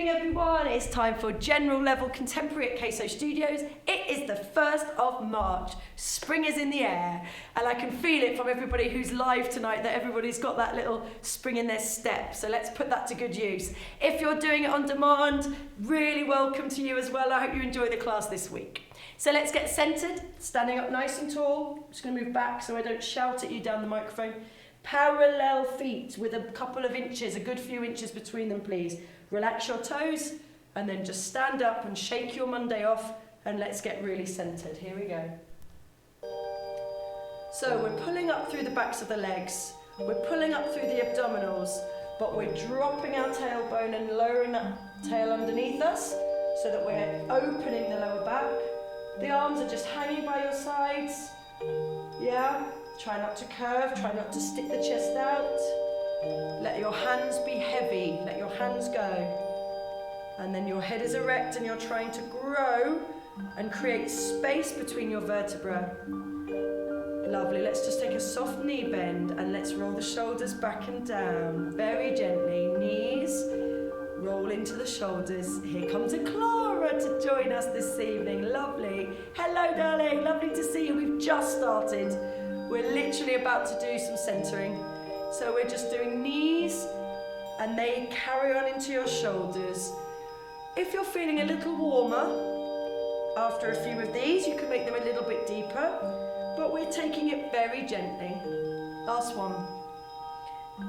evening, everyone. It's time for General Level Contemporary at KaSo Studios. It is the 1st of March. Spring is in the air, and I can feel it from everybody who's live tonight that everybody's got that little spring in their step. So let's put that to good use. If you're doing it on demand, really welcome to you as well. I hope you enjoy the class this week. So let's get centered, standing up nice and tall. I'm just going to move back so I don't shout at you down the microphone. Parallel feet with a couple of inches, a good few inches between them, please. Relax your toes and then just stand up and shake your Monday off, and let's get really centered. Here we go. So we're pulling up through the backs of the legs. We're pulling up through the abdominals, but we're dropping our tailbone and lowering that tail underneath us so that we're opening the lower back. The arms are just hanging by your sides. Yeah? Try not to curve, try not to stick the chest out. Let your hands be heavy, let your hands go. And then your head is erect and you're trying to grow and create space between your vertebrae. Lovely, let's just take a soft knee bend and let's roll the shoulders back and down. Very gently, knees, roll into the shoulders. Here comes a Clara to join us this evening, lovely. Hello darling, lovely to see you, we've just started. We're literally about to do some centering. So we're just doing knees and they carry on into your shoulders. If you're feeling a little warmer after a few of these, you can make them a little bit deeper, but we're taking it very gently. Last one.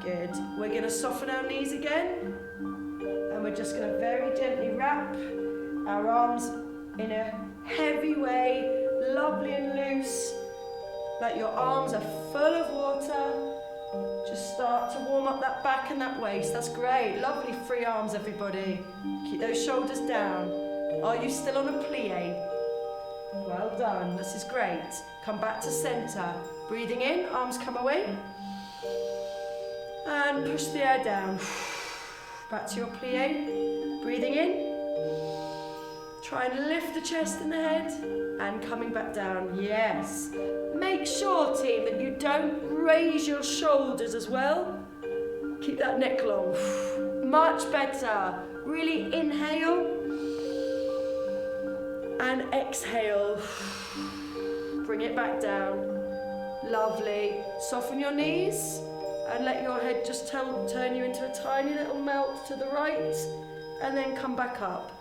Good. We're going to soften our knees again and we're just going to very gently wrap our arms in a heavy way, lovely and loose. Like your arms are full of water. Just start to warm up that back and that waist. That's great. Lovely free arms, everybody. Keep those shoulders down. Are you still on a plie? Well done. This is great. Come back to center. Breathing in, arms come away. And push the air down. Back to your plie. Breathing in. Try and lift the chest and the head. And coming back down. Yes. Make sure, team, that you don't raise your shoulders as well. Keep that neck long. Much better. Really inhale and exhale. Bring it back down. Lovely. Soften your knees and let your head just turn you into a tiny little melt to the right and then come back up.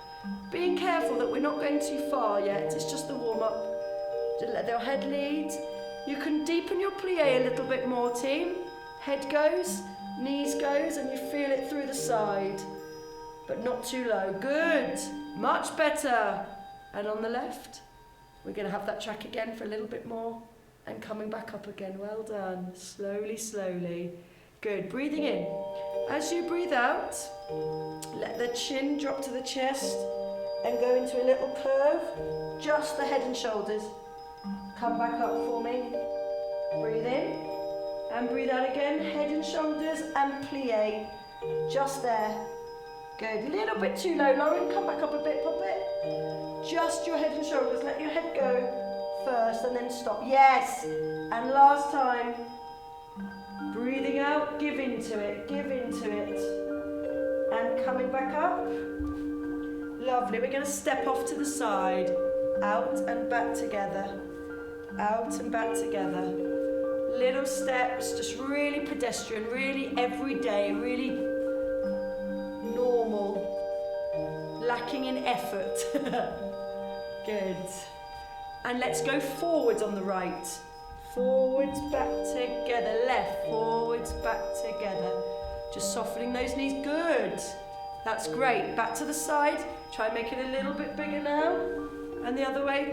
Being careful that we're not going too far yet. It's just the warm-up. Just let your head lead. You can deepen your plie a little bit more, team. Head goes, knees goes, and you feel it through the side. But not too low. Good. Much better. And on the left, we're going to have that track again for a little bit more. And coming back up again. Well done. Slowly, slowly. Good. Breathing in. As you breathe out, let the chin drop to the chest and go into a little curve. Just the head and shoulders. Come back up for me. Breathe in and breathe out again. Head and shoulders and plie. Just there. Good. Little bit too low, Lauren. Come back up a bit, puppet. Just your head and shoulders. Let your head go first and then stop. Yes. And last time. Breathing out. Give into it. Give into it. And coming back up. Lovely. We're going to step off to the side. Out and back together. Out and back together. Little steps, just really pedestrian, really everyday, really normal, lacking in effort. Good. And let's go forwards on the right. Forwards, back together. Left, forwards, back together. Just softening those knees. Good. That's great. Back to the side. Try and make it a little bit bigger now. And the other way.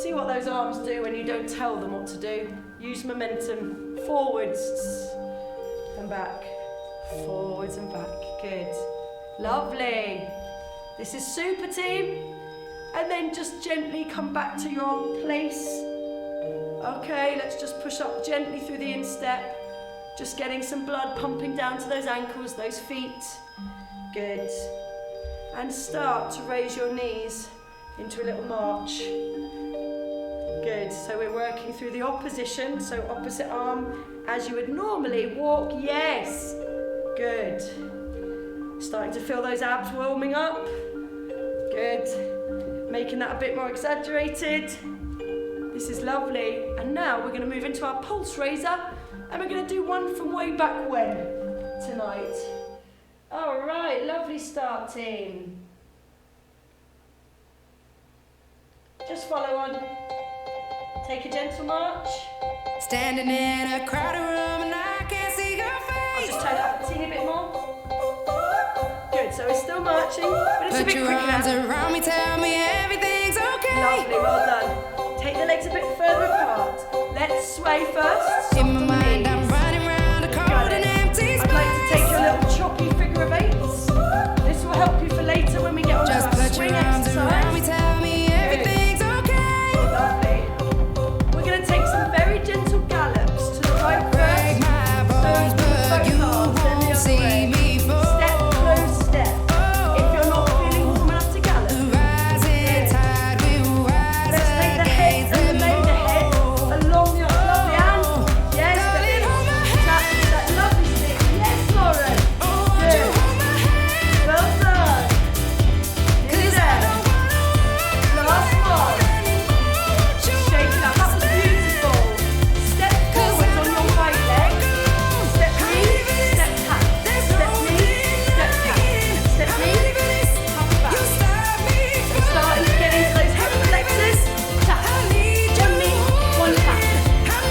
See what those arms do when you don't tell them what to do. Use momentum. Forwards and back. Forwards and back. Good. Lovely. This is super, team. And then just gently come back to your place. Okay, let's just push up gently through the instep. Just getting some blood pumping down to those ankles, those feet. Good. And start to raise your knees into a little march. Good, so we're working through the opposition, so opposite arm as you would normally walk, yes. Good. Starting to feel those abs warming up. Good. Making that a bit more exaggerated. This is lovely. And now we're going to move into our pulse raiser, and we're going to do one from way back when tonight. All right, lovely start, team. Just follow on. Take a gentle march. Standing in a crowded room and I can't see your face. I'll just turn it up a teeny bit more. Good, so we're still marching, but it's a bit quicker now. Put your arms around me, tell me everything's okay. Lovely, well done. Take the legs a bit further apart. Let's sway first. In my mind, I'm running round a cold and empty space. I'd like to take your little choppy figure of eights. This will help you for later when we get on to Just our put swing your arms around me, exercise. tell me everything's okay. Lovely. We're going to take some very gentle gallops to the right Break first. my bones, but you won't see me fall. Step, close step. If you're not feeling warm enough to gallop, The rising tide will rise. let's take the head and lay the head along your lovely hand. Yes, baby. Tap that lovely stick. Yes, Lauren. Good. Well done. Nearly there. Last one. Shake it up. That was beautiful. Step forward on your right leg. Step knee, step tap. Step knee, step tap. Step knee, tap back. So starting to get into those hip flexors. Tap. One knee, one tap.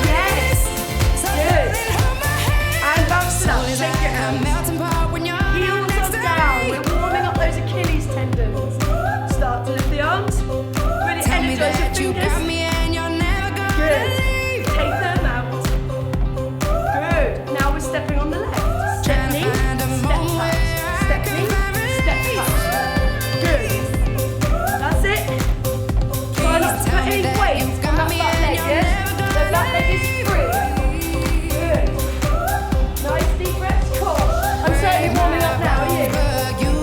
Yes. Good. And bounce it up. Shake your hands. Heels are down. We're warming up those Achilles tendons. Start to lift the arms. Really energize your fingers. Good. Take them out. Good. Now we're stepping on the left. Step knee, step touch. Step knee, step touch. Good. That's it. Try not to put any weight on that back leg, yes? The back leg is free. Good. Nice deep breaths. Cool. I'm certainly warming up now, are you?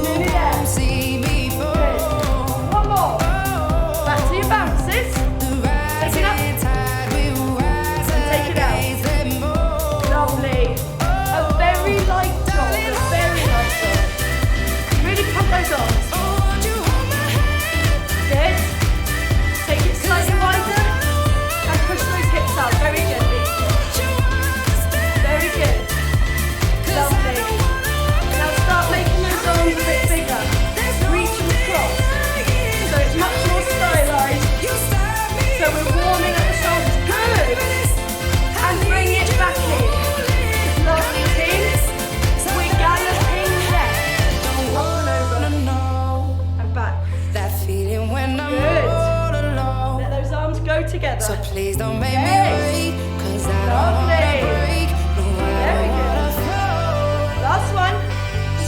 Nearly there. Good. One more. Back to your bounces. Take it up. Take it out. Lovely. A very light jog. A very light jog. Really pump those arms. Good. Take it slightly wider and push those hips out very gently. Very good. Lovely. Now start making those arms a bit bigger. Reach and cross. So it's much more stylized. So we're warming up the shoulders. Good. And bring it back in. Lovely, team. We're galloping left. Up and over. And back. That feeling when I'm Good. all alone. Let those arms go together. So please don't make me Yes. wait, 'cause I don't Lovely. wanna break. No, I Very don't good. wanna fall. Last one.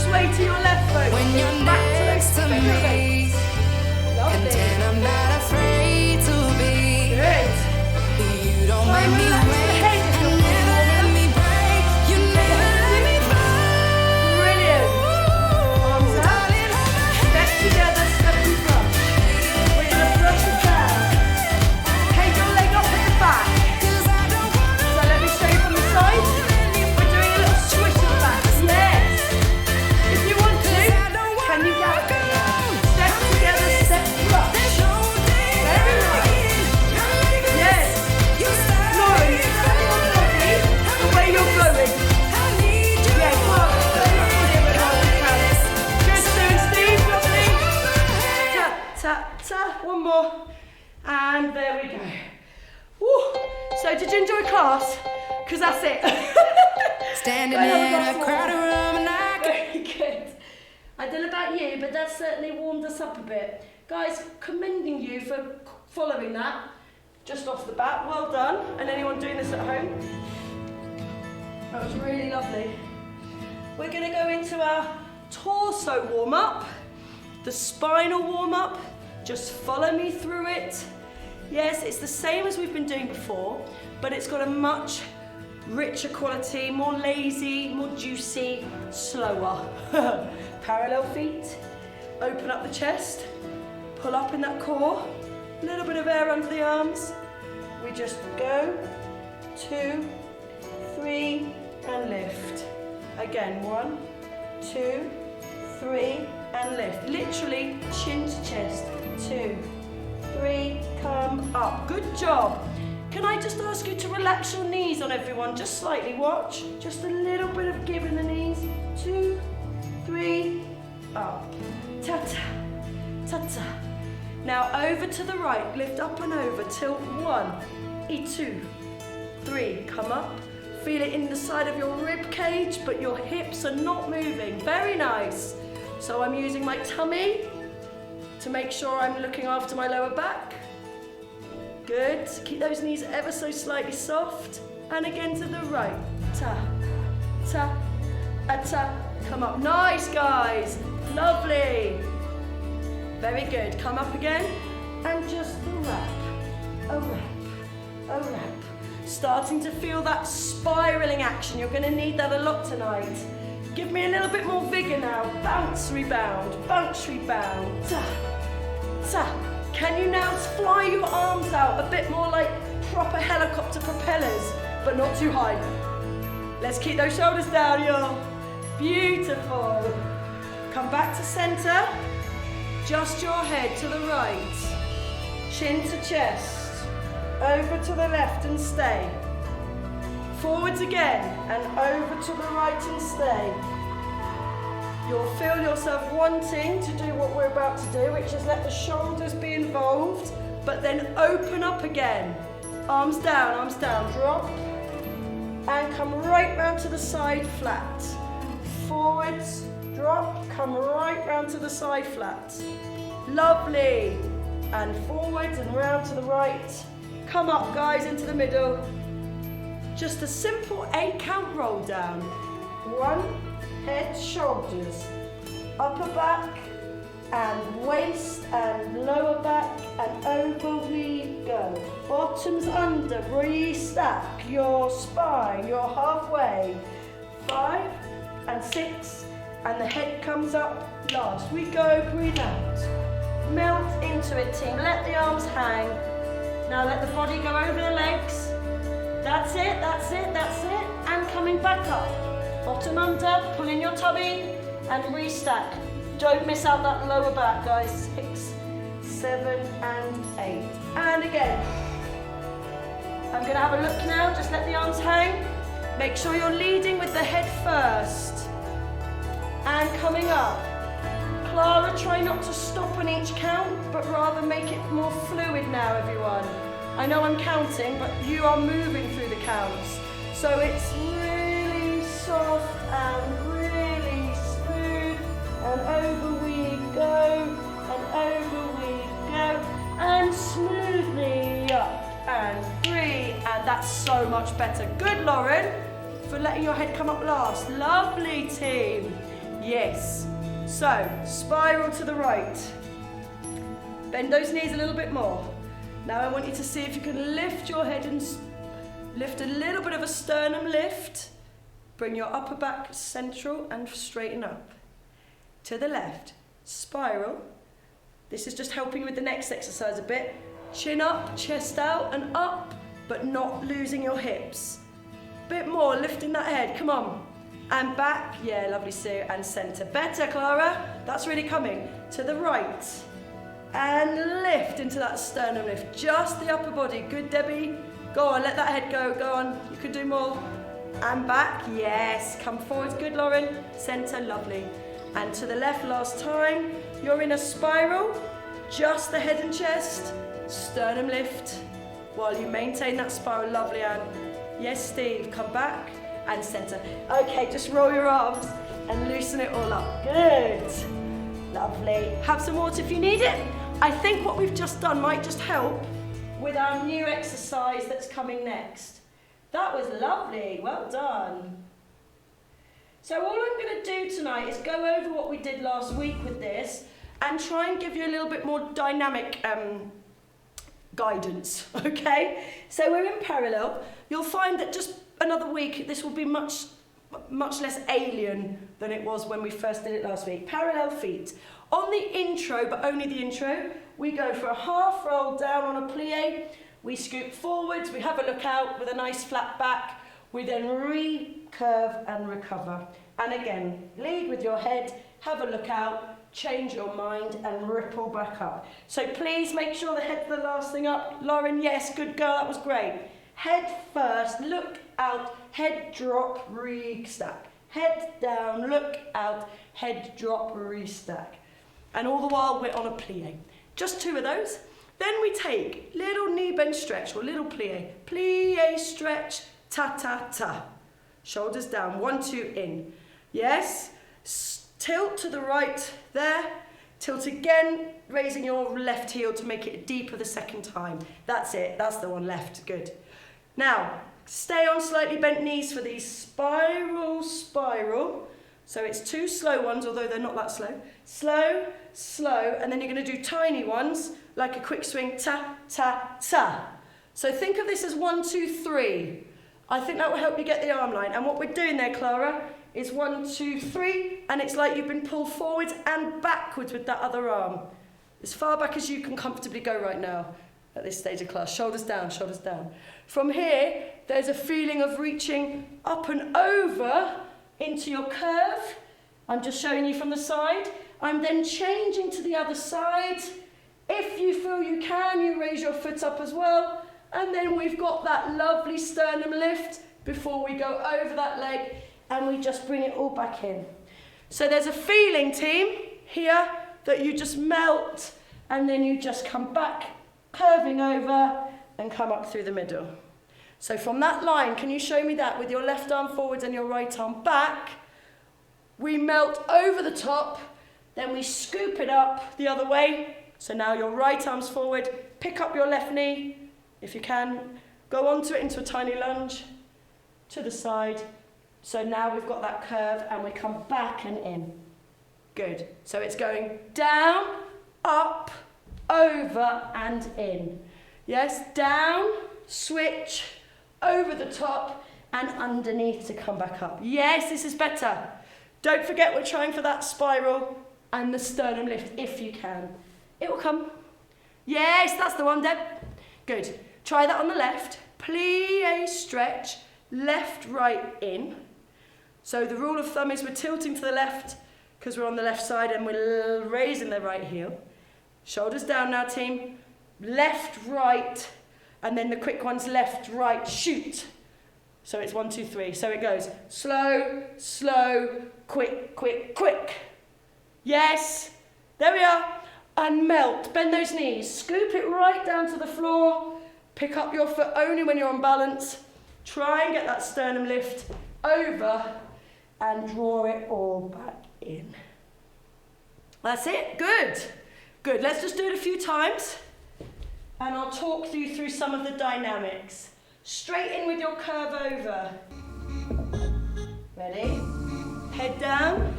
Sway to your left foot. When you're Back to those next to figure me, eights. and Lovely. then I'm not afraid to be. Good. You don't Try make and me relax the wait, head if and you're never let me break. You never let me fall. Brilliant. Arms out. Step together, step and brush. We're going to brush it down. Take your leg up at the back. 'Cause I don't wanna So let me show you from the side. We're doing a little swish at the back. Yes. If you want to, can you gallop? Step together, step brush. Very nice. Yes. Lauren, you're standing on body the way you're going. Yeah, come on. Good, Sue and Steve. Lovely. Tap, tap, tap. One more. And there we go. Woo. So did you enjoy class? Because that's it. Standing Right, in have a more. crowded room and I Very good. I don't know about you, but that certainly warmed us up a bit. Guys, commending you for following that just off the bat. Well done. And anyone doing this at home? That was really lovely. We're going to go into our torso warm-up, the spinal warm-up. Just follow me through it. Yes, it's the same as we've been doing before, but it's got a much richer quality, more lazy, more juicy, slower. Parallel feet, open up the chest, pull up in that core, a little bit of air under the arms. We just go, 2, 3, and lift. Again, 1, 2, 3, and lift. Literally chin to chest. 2, 3, come up. Good job. Can I just ask you to relax your knees on everyone, just slightly, watch. Just a little bit of give in the knees. 2, 3, up. Ta-ta, ta-ta. Now over to the right, lift up and over, tilt 1, 2, 3, come up. Feel it in the side of your rib cage, but your hips are not moving. Very nice. So I'm using my tummy to make sure I'm looking after my lower back. Good. Keep those knees ever so slightly soft. And again to the right. Ta, ta, ta. Come up. Nice, guys. Lovely. Very good. Come up again. And just a wrap. A wrap. A wrap. Starting to feel that spiraling action. You're going to need that a lot tonight. Give me a little bit more vigor now. Bounce, rebound. Bounce, rebound. Ta, ta. Can you now fly your arms out a bit more like proper helicopter propellers, but not too high? Let's keep those shoulders down, y'all. Beautiful. Come back to center. Just your head to the right. Chin to chest. Over to the left and stay. Forwards again and over to the right and stay. You'll feel yourself wanting to do what we're about to do, which is let the shoulders be involved, but then open up again. Arms down, drop. And come right round to the side flat. Forwards, drop, come right round to the side flat. Lovely. And forwards and round to the right. Come up, guys, into the middle. Just a simple 8 count roll down. 1, head, shoulders, upper back, and waist, and lower back, and over we go. Bottoms under, restack your spine, you're halfway. 5 and 6, and the head comes up last. We go, breathe out. Melt into it, team. Let the arms hang. Now let the body go over the legs. That's it, that's it, that's it. And coming back up. Bottom under, pull in your tummy, and restack. Don't miss out that lower back, guys. 6, 7, and 8. And again. I'm going to have a look now. Just let the arms hang. Make sure you're leading with the head first. And coming up. Clara, try not to stop on each count, but rather make it more fluid now, everyone. I know I'm counting, but you are moving through the counts. So it's really soft and really smooth. And over we go, and over we go, and smoothly up. And 3, and that's so much better. Good, Lauren, for letting your head come up last. Lovely, team. Yes. So, spiral to the right. Bend those knees a little bit more. Now I want you to see if you can lift your head and lift a little bit of a sternum lift. Bring your upper back central and straighten up. To the left, spiral. This is just helping with the next exercise a bit. Chin up, chest out and up, but not losing your hips. Bit more, lifting that head, come on. And back, yeah, lovely, Sue, and centre. Better, Clara, that's really coming. To the right, and lift into that sternum lift. Just the upper body, good, Debbie. Go on, let that head go on, you can do more. And back, yes, come forward, good, Lauren. Centre, lovely. And to the left, last time. You're in a spiral, just the head and chest, sternum lift, while you maintain that spiral, lovely, Anne. Yes, Steve, come back. And centre. Okay, just roll your arms and loosen it all up. Good. Lovely. Have some water if you need it. I think what we've just done might just help with our new exercise that's coming next. That was lovely. Well done. So all I'm going to do tonight is go over what we did last week with this and try and give you a little bit more dynamic guidance, okay? So we're in parallel. You'll find that just another week, this will be much less alien than it was when we first did it last week. Parallel feet. On the intro, but only the intro, we go for a half roll down on a plie. We scoop forwards, we have a look out with a nice flat back. We then curve and recover. And again, lead with your head, have a look out, change your mind and ripple back up. So please make sure the head's the last thing up. Lauren, yes, good girl, that was great. Head first, look out, head drop, re-stack. Head down, look out, head drop, re-stack. And all the while we're on a plie. Just 2 of those. Then we take little knee bend stretch or little plie. Plie, stretch, ta ta ta. Shoulders down, 1, 2, in. Yes, tilt to the right there. Tilt again, raising your left heel to make it deeper the second time. That's it, that's the one left, good. Now, stay on slightly bent knees for these spiral. So it's 2 slow ones, although they're not that slow. Slow, slow, and then you're going to do tiny ones, like a quick swing, ta, ta, ta. So think of this as 1, 2, 3. I think that will help you get the arm line. And what we're doing there, Clara, is 1, 2, 3, and it's like you've been pulled forwards and backwards with that other arm. As far back as you can comfortably go right now at this stage of class. Shoulders down, shoulders down. From here, there's a feeling of reaching up and over into your curve. I'm just showing you from the side. I'm then changing to the other side. If you feel you can, you raise your foot up as well. And then we've got that lovely sternum lift before we go over that leg and we just bring it all back in. So there's a feeling, team, here that you just melt and then you just come back, curving over and come up through the middle. So from that line, can you show me that with your left arm forwards and your right arm back? We melt over the top, then we scoop it up the other way. So now your right arm's forward, pick up your left knee, if you can, go onto it into a tiny lunge, to the side. So now we've got that curve and we come back and in. Good. So it's going down, up, over and in. Yes, down, switch, over the top and underneath to come back up. Yes, this is better. Don't forget we're trying for that spiral and the sternum lift if you can. It will come. Yes, that's the one, Deb. Good. Try that on the left. Plie, stretch, left, right, in. So the rule of thumb is we're tilting to the left because we're on the left side and we're raising the right heel. Shoulders down now, team. Left, right, and then the quick ones, left, right, shoot. So it's 1, 2, 3. So it goes slow, slow, quick, quick, quick. Yes, there we are. And melt, bend those knees, scoop it right down to the floor, pick up your foot only when you're on balance, try and get that sternum lift over and draw it all back in. That's it, good. Good, let's just do it a few times and I'll talk you through some of the dynamics. Straight in with your curve over. Ready? Head down,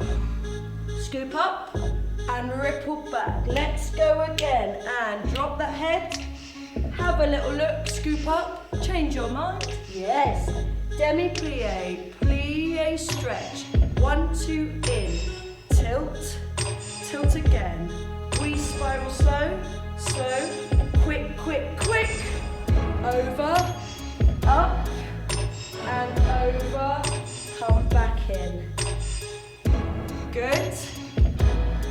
scoop up and ripple back. Let's go again and drop that head. Have a little look, scoop up, change your mind. Yes. Demi-plie, plie, stretch. 1, 2, in. Tilt, tilt again. We spiral slow, slow, quick, quick, quick. Over, up, and over. Come back in. Good.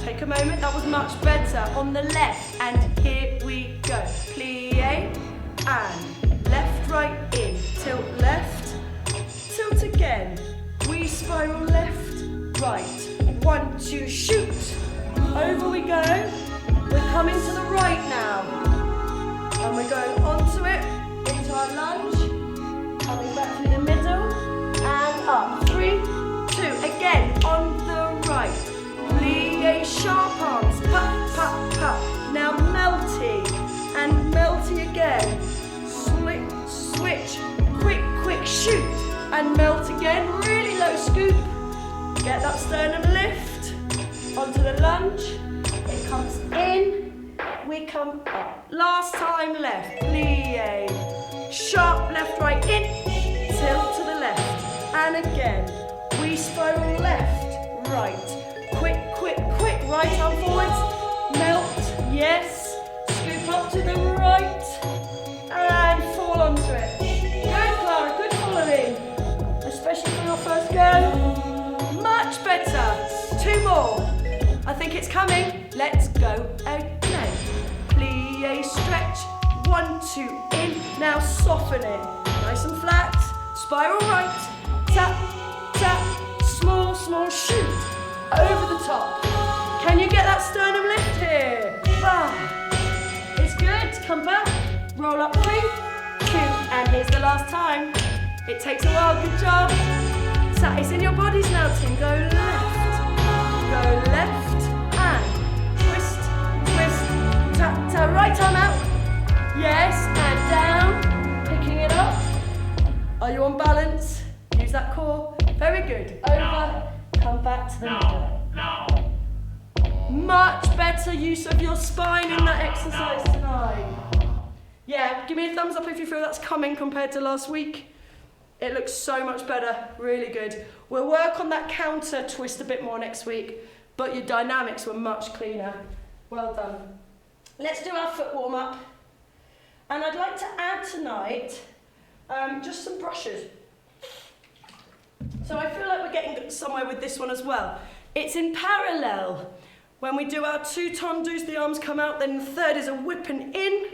Take a moment, that was much better. On the left, and here we go. Plie, and left, right, in. Tilt left, tilt again. We spiral left, right. 1, 2, shoot. Over we go. We're coming to the right now. And we're going onto it, into our lunge. Coming back through the middle, and up. 3, 2, again, on the right. Plie, sharp arms, pop, pop, pop. Now melty, and melty again. Switch, quick, quick, shoot. And melt again, really low scoop. Get that sternum lift, onto the lunge. It comes in, we come up. Last time left, plie. Sharp left, right, in. Tilt to the left. And again, we spiral left, right. Quick, quick, quick, right arm forwards, melt, yes, scoop up to the right, and fall onto it. Good, Clara, good following, especially for your first 2 more. I think it's coming. Let's go again. Plie, stretch. 1, 2, in. Now soften it. Nice and flat. Spiral right. Tap, tap. Small, small shoot. Over the top. Can you get that sternum lift here? It's good. Come back. Roll up 3, 2, and here's the last time. It takes a while. Good job. It's in your bodies now, team. Go left. Go left. And twist, twist. Tap, tap. Right arm out. Yes, and down. Picking it up. Are you on balance? Use that core. Very good. Over. Come back to the middle. Much better use of your spine in that exercise tonight. Yeah, give me a thumbs up if you feel that's coming compared to last week. It looks so much better, really good. We'll work on that counter twist a bit more next week, but your dynamics were much cleaner. Well done. Let's do our foot warm up. And I'd like to add tonight just some brushes. So I feel like we're getting somewhere with this one as well. It's in parallel. When we do our 2 tendus, the arms come out, then the third is a whipping in.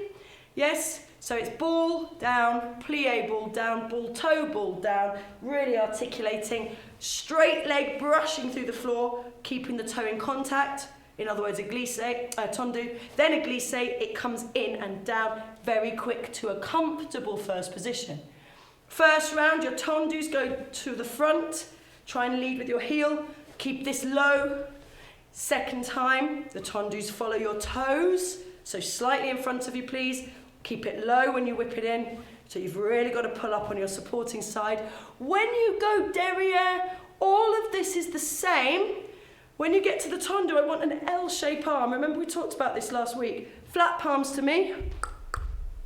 Yes, so it's ball down, plie, ball down, ball toe, ball down, really articulating, straight leg brushing through the floor, keeping the toe in contact, in other words a glissé, tendu, then a glissé, it comes in and down, very quick to a comfortable first position. First round, your tendus go to the front, try and lead with your heel, keep this low. Second time, the tendus follow your toes, so slightly in front of you please. Keep it low when you whip it in, so you've really got to pull up on your supporting side. When you go derriere, all of this is the same. When you get to the tendu, I want an L-shaped arm. Remember we talked about this last week. Flat palms to me,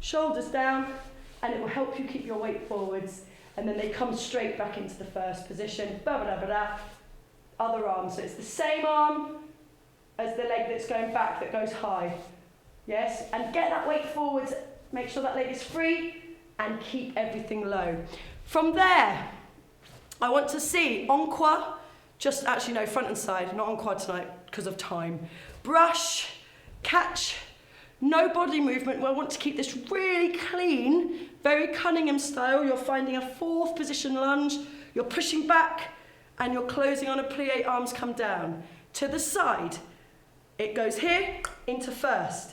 shoulders down, and it will help you keep your weight forwards. And then they come straight back into the first position. Ba-ba-da-ba-da. Other arm, so it's the same arm as the leg that's going back that goes high. Yes, and get that weight forwards, make sure that leg is free, and keep everything low. From there, I want to see en-croix, just actually no, front and side, not en-croix tonight because of time. Brush, catch, no body movement. I want to keep this really clean, very Cunningham style. You're finding a 4th position lunge, you're pushing back, and you're closing on a plie, arms come down. To the side, it goes here, into first.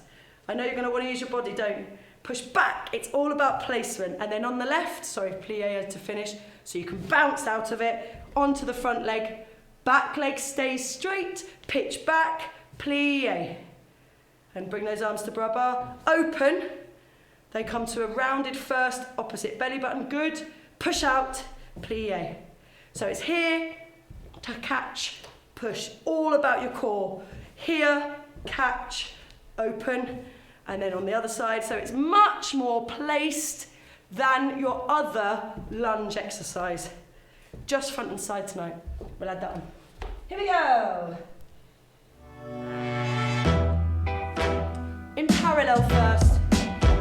I know you're going to want to use your body, don't push back. It's all about placement. And then on the left, sorry, plie to finish, so you can bounce out of it, onto the front leg, back leg stays straight, pitch back, plie. And bring those arms to bras bar, open, then come to a rounded first, opposite belly button, good, push out, plie. So it's here, to catch, push, all about your core. Here, catch, open, and then on the other side, so it's much more placed than your other lunge exercise. Just front and side tonight. We'll add that on. Here we go. In parallel first,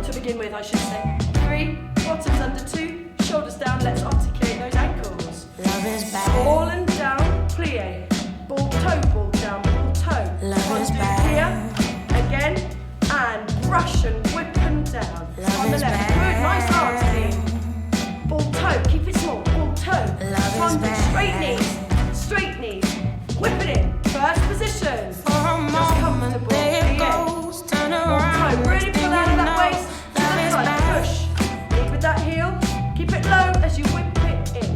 to begin with I should say. 3, bottoms under 2, shoulders down, let's articulate those ankles. Love is bad. Ball and down, plie. Ball down, ball toe. Love is Undo bad. here, again, and brush and whip and down. Love On the is left, bad. good, nice arms team. Ball toe, keep it small, ball toe. Love is bad. Straight knees, whip it in, first position. For a Just moment, comfortable, there it plie. goes, turn Ball around. toe, really pull out of that waist, to Love the is front, bad. push. Lead with that heel, keep it low as you whip it in.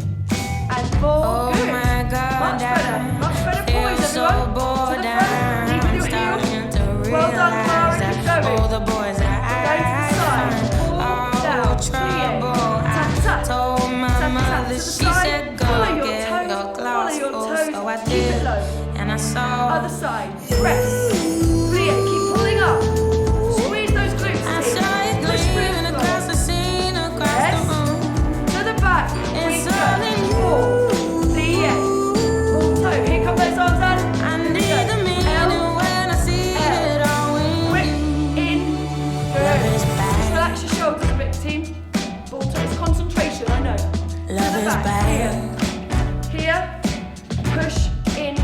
And ball, Oh good. my God, Much better feel poise, so everyone. bored To the front, lead with your starting to heel. Well done, Clara, realize keep that going. all the boys that Going to the side, pull down, trouble. tap, tap. Told my Tap, tap, mother, to the she side. said, go Follow your get toes, your follow clothes. your Oh, toes, so I keep did, it low. and I saw. Other side, press, plie, keep pulling up. Squeeze those glutes, I team. saw it Push through gleaming the floor. across the scene, across Yes. the room. To the back, It's we all go. in you. Ball, plie, ball toe. Here come those arms out. I need the meaning when I see it all in Whip you. in, Love good. is Just bad. relax your shoulders a bit, team. Ball toe, it's concentration, I know. Love To the is back, bad. here, push in,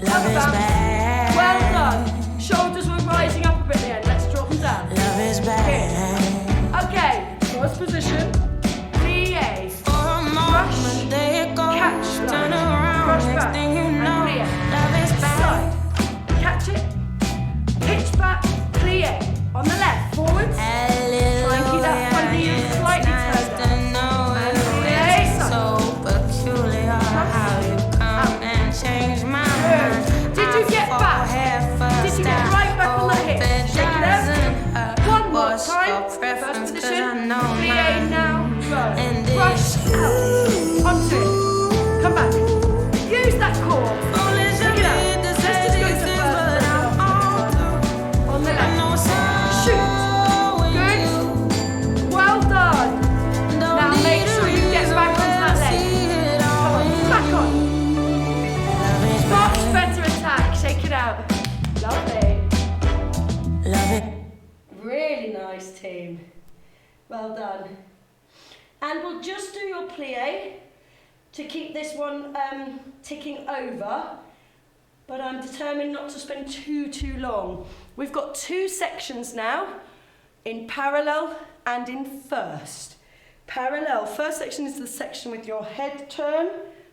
Love have a bounce. bad. Well done. Shoulders were rising up a bit at the end. Let's drop them down. Love is bad. Okay, first position. Plie. For a moment, there it goes. Catch. Turn around, Brush next back. thing you And know, plie. love is bad. Side. Catch it. Pitch back. Plie. On the left. Forwards. Hallelujah. Try and keep that front knee It's slightly nice turned to down. know And you. plie. It's so peculiar how you come and change my mind. Did you get I fall back? head first. Did you get right back on that hip? I hope it Shake it out. doesn't hurt. One more What's time. your First preference? 'Cause position. I know Plie mine. now. Go. And Brush it's out. Onto it. Come back. Use that core. foolish of Take it out. me to Let's say just go these to things, first but position. I'm all through. On the I know left. so Shoot. when Good. you Well done. don't Now need make a sure you get reason back onto that to leg. see it Come all on. in Back on. Love is Much bad. better attack. Shake it out. Lovely. Love it. Really nice, team. Well done. And we'll just do your plie to keep this one ticking over. But I'm determined not to spend too long. We've got two sections now, in parallel and in first. Parallel, first section is the section with your head turn,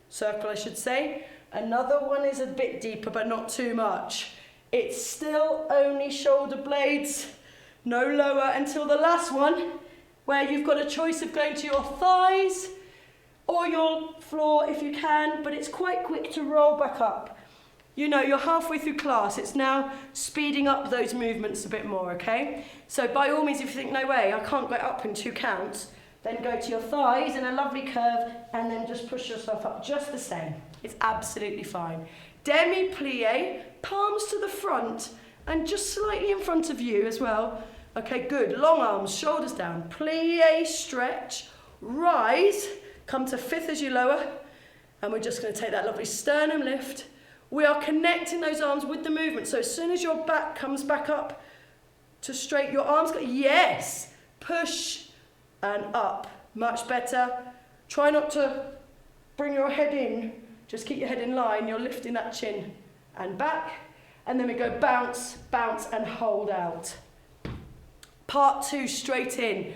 circle I should say. Another one is a bit deeper but not too much. It's still only shoulder blades, no lower until the last one, where you've got a choice of going to your thighs or your floor if you can, but it's quite quick to roll back up. You know, you're halfway through class, it's now speeding up those movements a bit more, okay? So by all means, if you think, no way, I can't get up in 2 counts, then go to your thighs in a lovely curve and then just push yourself up just the same. It's absolutely fine. Demi-plie, palms to the front and just slightly in front of you as well. Okay, good. Long arms, shoulders down. Plie, stretch, rise, come to fifth as you lower, and we're just going to take that lovely sternum lift. We are connecting those arms with the movement. So as soon as your back comes back up to straight, your arms go, yes, push and up. Much better. Try not to bring your head in. Just keep your head in line. You're lifting that chin and back. And then we go bounce, bounce, and hold out. Part 2, straight in.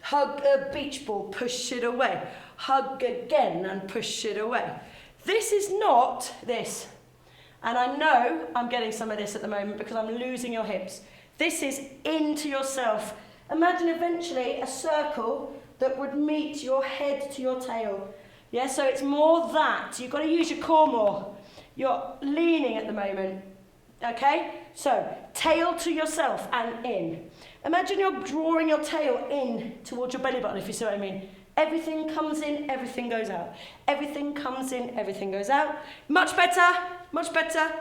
Hug a beach ball, push it away. Hug again and push it away. This is not this. And I know I'm getting some of this at the moment because I'm losing your hips. This is into yourself. Imagine eventually a circle that would meet your head to your tail. Yeah, so it's more that. You've got to use your core more. You're leaning at the moment. Okay? So, tail to yourself and in. Imagine you're drawing your tail in towards your belly button, if you see what I mean. Everything comes in, everything goes out. Everything comes in, everything goes out. Much better, much better.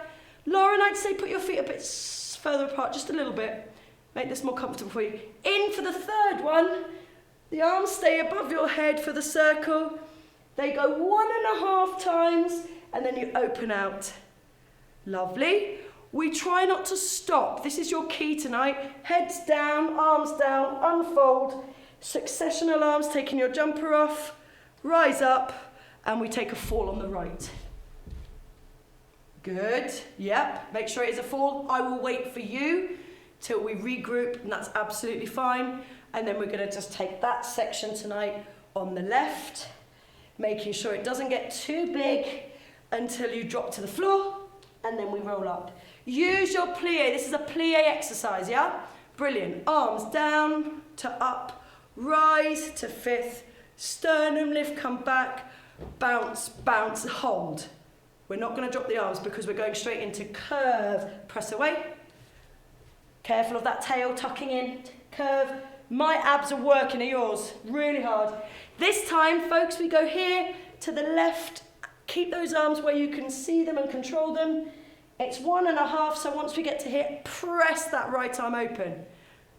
Lauren, I'd say put your feet a bit further apart, just a little bit. Make this more comfortable for you. In for the third one. The arms stay above your head for the circle. They go 1.5 times, and then you open out. Lovely. We try not to stop. This is your key tonight. Heads down, arms down, unfold. Successional arms, taking your jumper off. Rise up, and we take a fall on the right. Good. Yep. Make sure it is a fall. I will wait for you till we regroup, and that's absolutely fine. And then we're going to just take that section tonight on the left, making sure it doesn't get too big until you drop to the floor, and then we roll up. Use your plie. This is a plie exercise, yeah? Brilliant. Arms down to up, rise to fifth, sternum lift, come back, bounce, bounce, hold. We're not going to drop the arms because we're going straight into curve, press away. Careful of that tail tucking in, curve. My abs are working, are yours? Really hard. This time, folks, we go here to the left. Keep those arms where you can see them and control them. It's 1.5, so once we get to here, press that right arm open.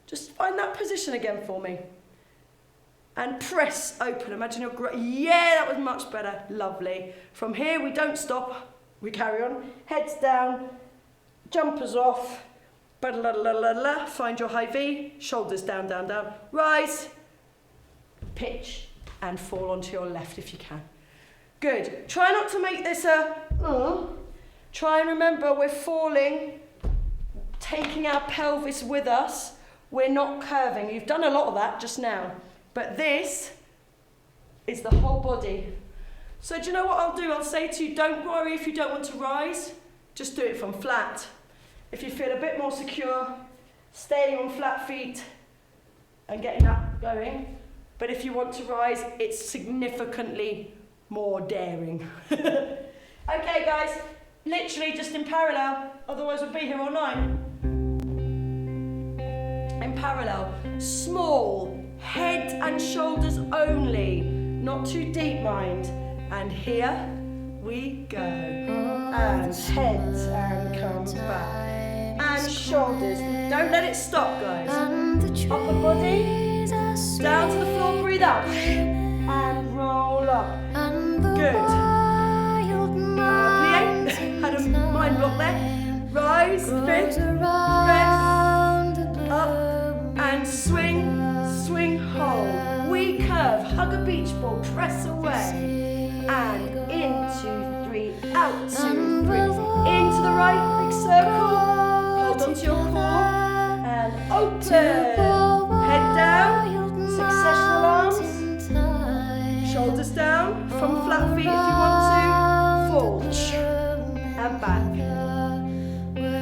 Just find that position again for me. And press open. Imagine you're great. Yeah, that was much better. Lovely. From here, we don't stop. We carry on. Heads down, jumpers off. Find your high V, shoulders down, down, down. Rise, pitch, and fall onto your left if you can. Good. Try not to make this a Try and remember we're falling, taking our pelvis with us. We're not curving. You've done a lot of that just now. But this is the whole body. So do you know what I'll do? I'll say to you, don't worry if you don't want to rise. Just do it from flat. If you feel a bit more secure, staying on flat feet and getting that going. But if you want to rise, it's significantly more daring. Okay, guys, literally just in parallel, otherwise we'll be here all night. In parallel, small, head and shoulders only, not too deep, mind. And here we go. And head and come back. And shoulders. Don't let it stop, guys. Upper body, down to the floor, breathe out. And roll up. Good. Plie. Had a mind block there. Rise, lift, rest, up, and swing, swing, hold. We curve, hug a beach ball, press away. And in, 2, 3, out, 2, 3. Into the right, big circle. Hold onto your core. And open. Head down, successional arms. Shoulders down, from flat feet if you want to. Fall. And back.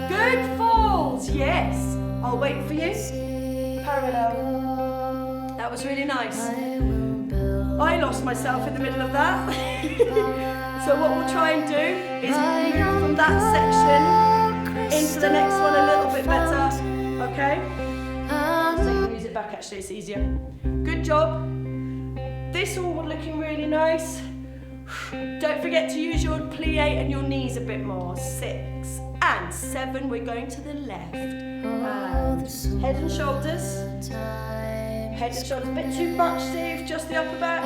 Good falls, yes. I'll wait for you. Parallel. That was really nice. I lost myself in the middle of that. So what we'll try and do is move from that section into the next one a little bit better. Okay? Take the music back, actually, it's easier. Good job. This all looking really nice. Don't forget to use your plie and your knees a bit more. 6 and 7. We're going to the left. And head and shoulders. Head and shoulders. A bit too much, Steve. Just the upper back.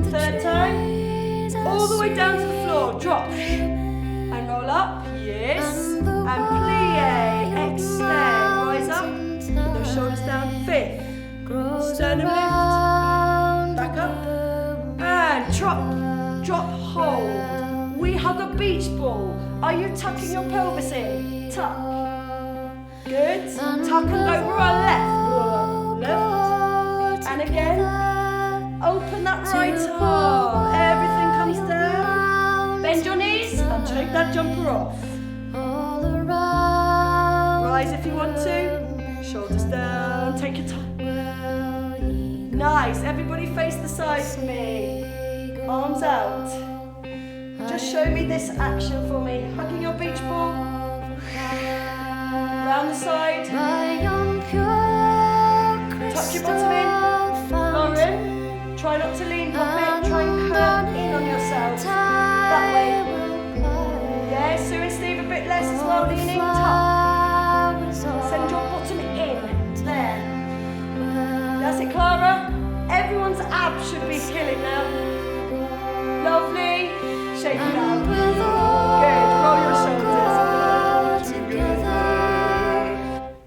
3rd time. All the way down to the floor. Drop. And roll up. Yes. And plie. Extend. Rise up. Put those shoulders down. 5th. Sternum lift. Back up. And drop. Drop, hold. We hug a beach ball. Are you tucking your pelvis in? Tuck. Good. Tuck and go right, left. Left. And again. Open that right arm. Everything comes down. Bend your knees and take that jumper off. Rise if you want to. Shoulders down. Take your time. Nice. Everybody face the side for me. Arms out. Just show me this action for me. Hugging your beach ball. Round the side. Tuck your bottom in. Lauren, try not to lean puppet. Try and curve in on yourself. That way. Yeah, Sue and Steve a bit less as well. Leaning. Tuck. Send your bottom in. There. That's it, Clara. Everyone's abs should be killing now. Lovely. Shake it out. Good. Roll your shoulders.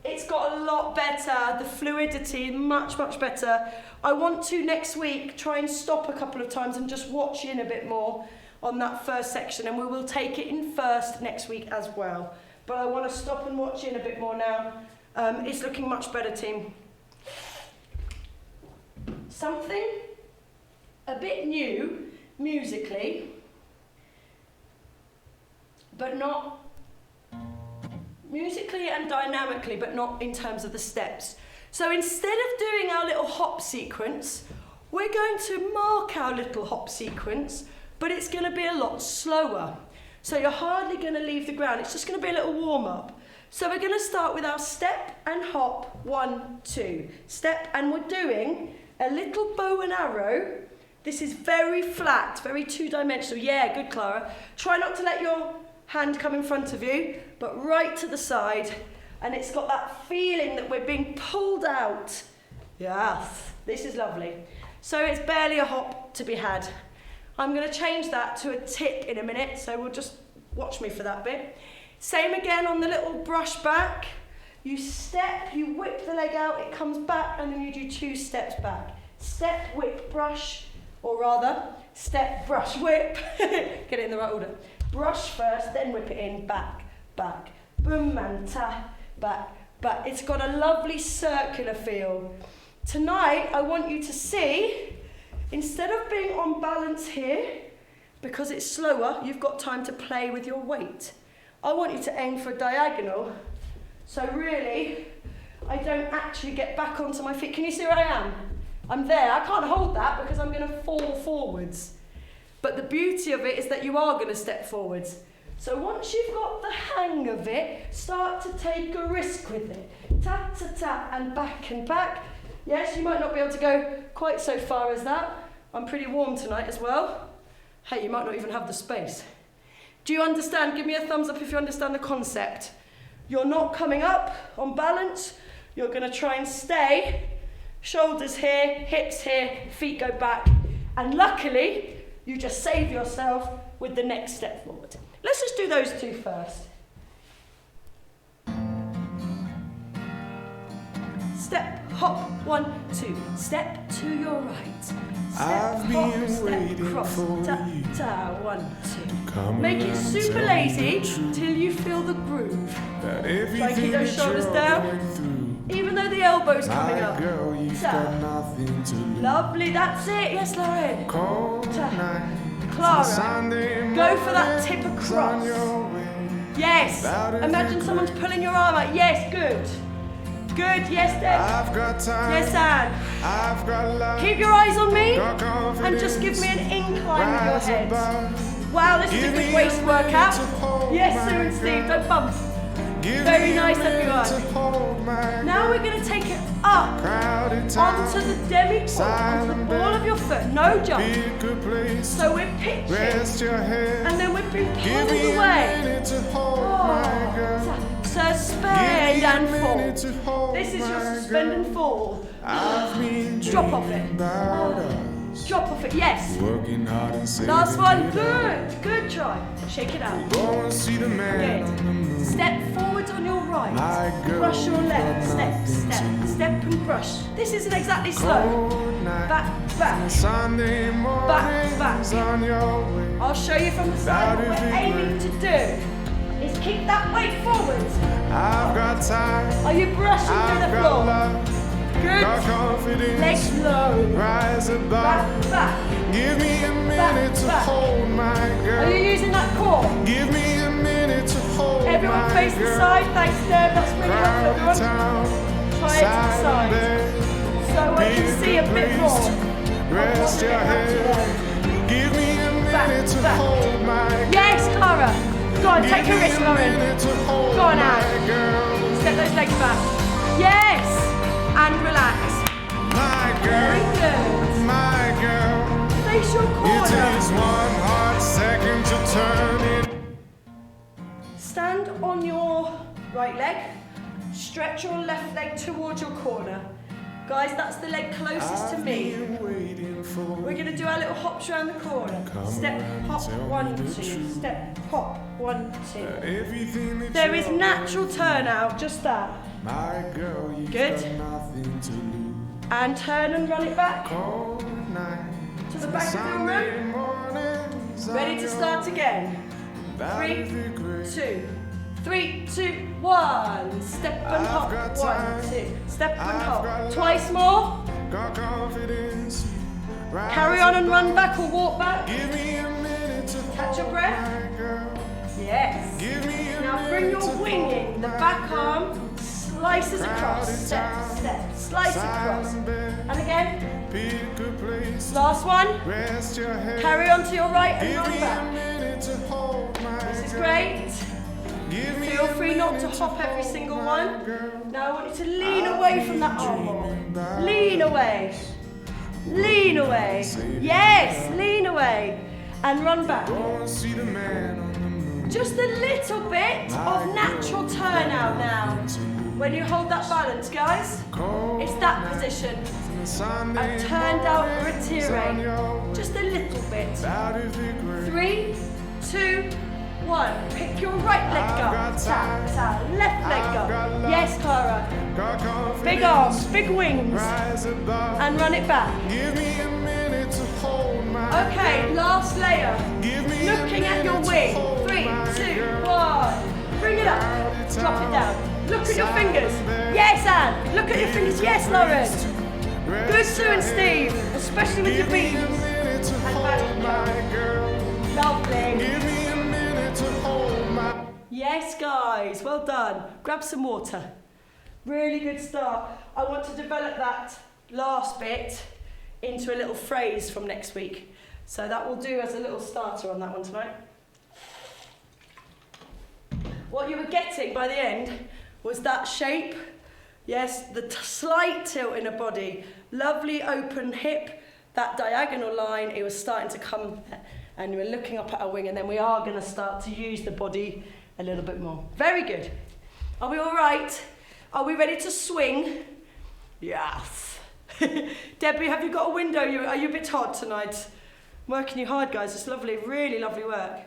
It's got a lot better. The fluidity, much, much better. I want to next week try and stop a couple of times and just watch in a bit more on that first section, and we will take it in first next week as well. But I want to stop and watch in a bit more now. It's looking much better, team. Something a bit new musically, but not musically and dynamically, but not in terms of the steps. So instead of doing our little hop sequence, we're going to mark our little hop sequence, but it's going to be a lot slower. So you're hardly going to leave the ground. It's just going to be a little warm up. So we're going to start with our step and hop, 1, 2. Step, and we're doing a little bow and arrow. This is very flat, very two-dimensional. Yeah, good, Clara. Try not to let your hand come in front of you, but right to the side. And it's got that feeling that we're being pulled out. Yes, this is lovely. So it's barely a hop to be had. I'm going to change that to a tick in a minute, so we'll just watch me for that bit. Same again on the little brush back. You step, you whip the leg out, it comes back, and then you do 2 steps back. Step, whip, brush, or rather, step, brush, whip. Get it in the right order. Brush first, then whip it in, back, back, boom and ta, back, back. It's got a lovely circular feel. Tonight, I want you to see, instead of being on balance here, because it's slower, you've got time to play with your weight. I want you to aim for a diagonal. So really, I don't actually get back onto my feet. Can you see where I am? I'm there. I can't hold that because I'm going to fall forwards. But the beauty of it is that you are going to step forwards. So once you've got the hang of it, start to take a risk with it. Ta, ta, ta, and back and back. Yes, you might not be able to go quite so far as that. I'm pretty warm tonight as well. Hey, you might not even have the space. Do you understand? Give me a thumbs up if you understand the concept. You're not coming up on balance. You're going to try and stay. Shoulders here, hips here, feet go back. And luckily, you just save yourself with the next step forward. Let's just do those two first. Step, hop, 1, 2. Step to your right. Step, I've hop, been step, waiting cross, for ta, you. ta, 1, 2. Come Make it and super tell me lazy the truth, till you feel the groove. that Try and keep everything those that shoulders you're down, going through, even though the elbow's coming my up. girl, you've Ta. got nothing to lose. Lovely, that's it. Yes, Lauren. Cold Ta. night, Clara, Sunday go for that tip mornings on across. your way. Yes. About every Imagine someone's crack. pulling your arm out. Yes, good. Good, yes, Deb. I've got time, Yes, Anne. I've got love, Keep your eyes on me got and just give me an incline with your rise head. above. Wow, this is a Give good me waist a workout. minute to hold Yes, my Sue and Steve, girl. don't bump. Give Very me a nice, minute everyone. to hold my Now we're going to take it up crowded town. onto the demi-ball, onto the ball of your foot. No jump. Pick a place, So we're pitching rest your head. and then we're being Give pulled me a away. minute to hold my girl. Oh, Give suspend me and a minute fall. to hold This is your my suspend girl. and fall. I've been Drop off it. about us, Drop off it, yes. working hard and saving. Last one, it up. good try. Shake it out. Go and see the man on the Good. moon. Step forwards on your right. My girl, Brush your you've left. got Step, nothing step, to step and brush. This isn't exactly slow. Cold night, Back, back. Sunday mornings back. on your way. I'll show you from the side what we're aiming to do is keep that weight forwards. I've got time, Are you brushing through I've the got floor? love, got Good. confidence. Legs low. Rise above. Back, back. Give me a minute to back. hold my Are girl. you using that core? Give me a minute to hold Everyone my face the girl. side. Thanks, Deb. That's really helpful, Crowded everyone. town, Try it to the side side. bed. So I can Pick see a bit place more. to Rest your head. Give me a Back, minute to back. hold my girl. Yes, Clara. Go on, take Give a me risk, Lauren. minute to hold Go on, my Anne. girl. Step those legs back. Yes. And relax. My Very girl, good. my girl. Face your It corner. takes one hot second to turn it. Stand on your right leg. Stretch your left leg towards your corner. Guys, that's the leg closest to I've me. been waiting for We're going to do our little hops around the corner. Step, hop, tell me 1, the 2. truth. Step, hop, 1, 2. everything that There is you're natural turnout, just that. My girl, you've Good. got nothing to lose. And turn and run it back Cold night, to the back of your Sunday room. mornings on Ready to your start again. That 3, would be great. 2. 3, 2, 1. Step and I've hop. got 1, time. 2. Step and I've hop. got Twice more. Got confidence. Rise Carry on and above. run back or walk back. Give me a minute to Catch your hold breath. my girl. Yes. Give me a Now minute bring your to wing hold in. The my back girl. arm slices across. Step, step. Slice across. Silent bed, And again. pick a place. Last one. Rest your head. Carry on to your right and Give run me a back. minute to hold my This is girl. great. Give me Feel a free not to minute hop every hold single my one. girl. Now I want you to lean I've away from been that armhole. dreaming about Lean away. Lean away. Yes, lean away. And run back. Go and see the man on the moon. Just a little bit of natural turnout now. When you hold that balance, guys, Cold it's that night, position. Sunday I've turned out mornings on your retire. way. Just a little bit. That is the great. 3, 2, 1. Pick your right leg I've up. got Tap, time. tap. Left leg I've got up. love. Yes, Clara. Got confidence. Big arms, big wings. Rise above. And run it back. Give me a minute to hold my Okay, last layer. Looking at your wing. 3, 2, 1. Bring it up. Drop it down. Look at your fingers. Yes, Anne. Look at your fingers. Yes, Lauren. Good, Sue and Steve. Especially with your feet. Lovely. Yes, guys. Well done. Grab some water. Really good start. I want to develop that last bit into a little phrase from next week. So that will do as a little starter on that one tonight. What you were getting by the end was that shape. Yes, the slight tilt in a body. Lovely open hip, that diagonal line, it was starting to come and we're looking up at our wing, and then we are going to start to use the body a little bit more. Very good. Are we all right? Are we ready to swing? Yes. Debbie, have you got a window? Are you a bit hot tonight? I'm working you hard, guys. It's lovely, really lovely work.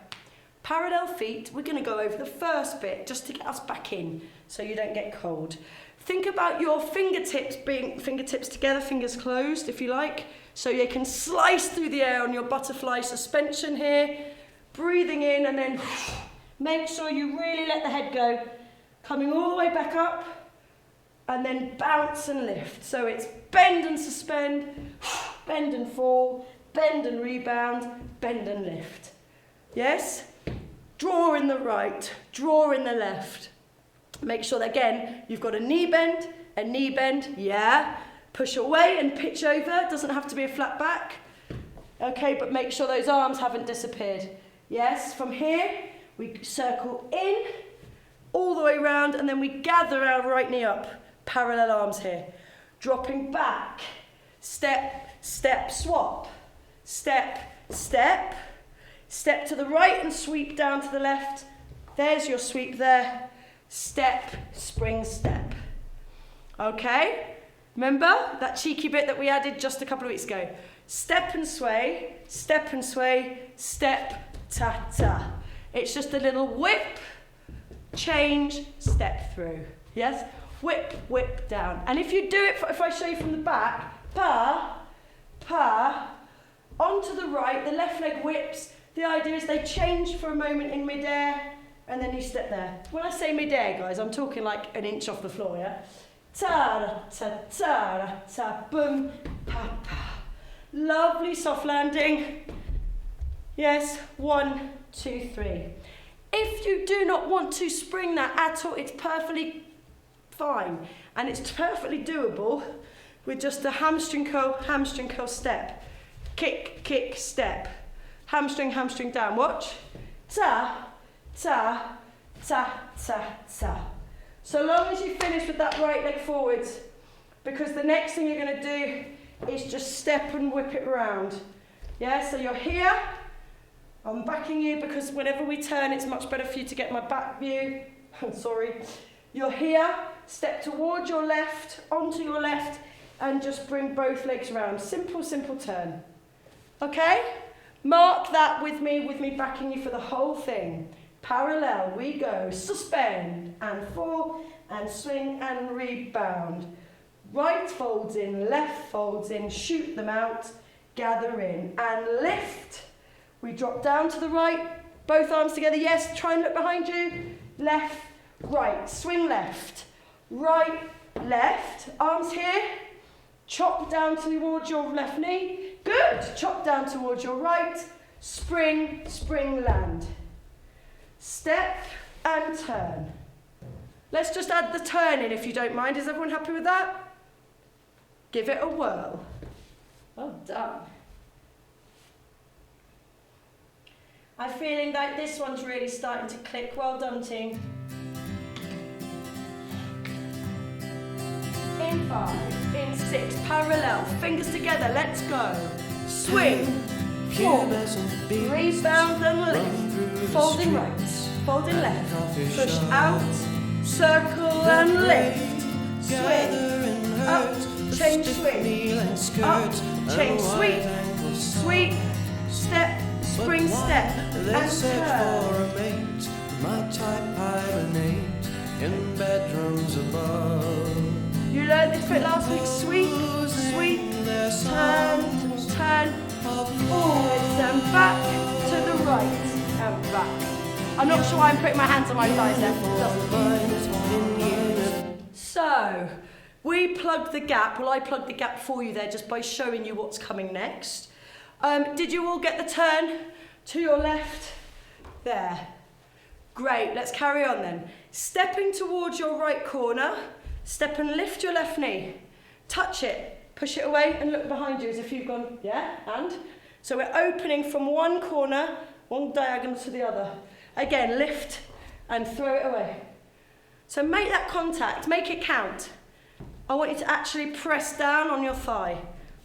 Parallel feet, we're going to go over the first bit just to get us back in so you don't get cold. Think about your fingertips being fingertips together, fingers closed if you like, so you can slice through the air on your butterfly suspension here. Breathing in and then make sure you really let the head go. Coming all the way back up and then bounce and lift. So it's bend and suspend, bend and fall, bend and rebound, bend and lift. Yes? Draw in the right, draw in the left. Make sure that, again, you've got a knee bend, yeah. Push away and pitch over, doesn't have to be a flat back. Okay, but make sure those arms haven't disappeared. Yes, from here, we circle in, all the way round, and then we gather our right knee up. Parallel arms here. Dropping back, step, step, swap. Step, step. Step to the right and sweep down to the left. There's your sweep there. Step, spring, step. Okay? Remember that cheeky bit that we added just a couple of weeks ago? Step and sway, step, ta-ta. It's just a little whip, change, step through. Yes? Whip, whip down. And if you do it, if I show you from the back, pa, onto the right, the left leg whips. The idea is they change for a moment in midair, and then you step there. When I say midair, guys, I'm talking like an inch off the floor, yeah? Ta-da-ta-ta-ta, boom, pa-pa. Lovely soft landing. Yes, 1, 2, 3. If you do not want to spring that at all, it's perfectly fine. And it's perfectly doable with just a hamstring curl step. Kick, kick, step. Hamstring, hamstring down. Watch. Ta, ta, ta, ta, ta. So long as you finish with that right leg forwards, because the next thing you're going to do is just step and whip it around. Yeah, so you're here. I'm backing you because whenever we turn, it's much better for you to get my back view. I'm sorry. You're here. Step towards your left, onto your left, and just bring both legs around. Simple, simple turn. Okay? Mark that with me backing you for the whole thing. Parallel, we go. Suspend, and fall, and swing, and rebound. Right folds in, left folds in, shoot them out, gather in, and lift. We drop down to the right, both arms together, yes, try and look behind you. Left, right, swing left, right, left, arms here. Chop down towards your left knee. Good. Chop down towards your right. Spring, spring, land. Step and turn. Let's just add the turn in if you don't mind. Is everyone happy with that? Give it a whirl. Well done. I'm feeling like this one's really starting to click. Well done, team. In 5, in 6, parallel, fingers together, let's go. Swing, fall, rebound and lift, folding right, folding left, push out, circle and lift, swing, up, change swing, up, change sweep, sweep, step, spring step, and turn. My type hibernate in bedrooms above. You learned this bit last week. Sweep, sweep, turn, turn, forward, and back to the right and back. I'm not sure why I'm putting my hands on my thighs there. So, we plugged the gap. Well, I plugged the gap for you there just by showing you what's coming next. Did you all get the turn to your left? There. Great, let's carry on then. Stepping towards your right corner, step and lift your left knee. Touch it, push it away and look behind you as if you've gone, yeah, and? So we're opening from one corner, one diagonal to the other. Again, lift and throw it away. So make that contact, make it count. I want you to actually press down on your thigh.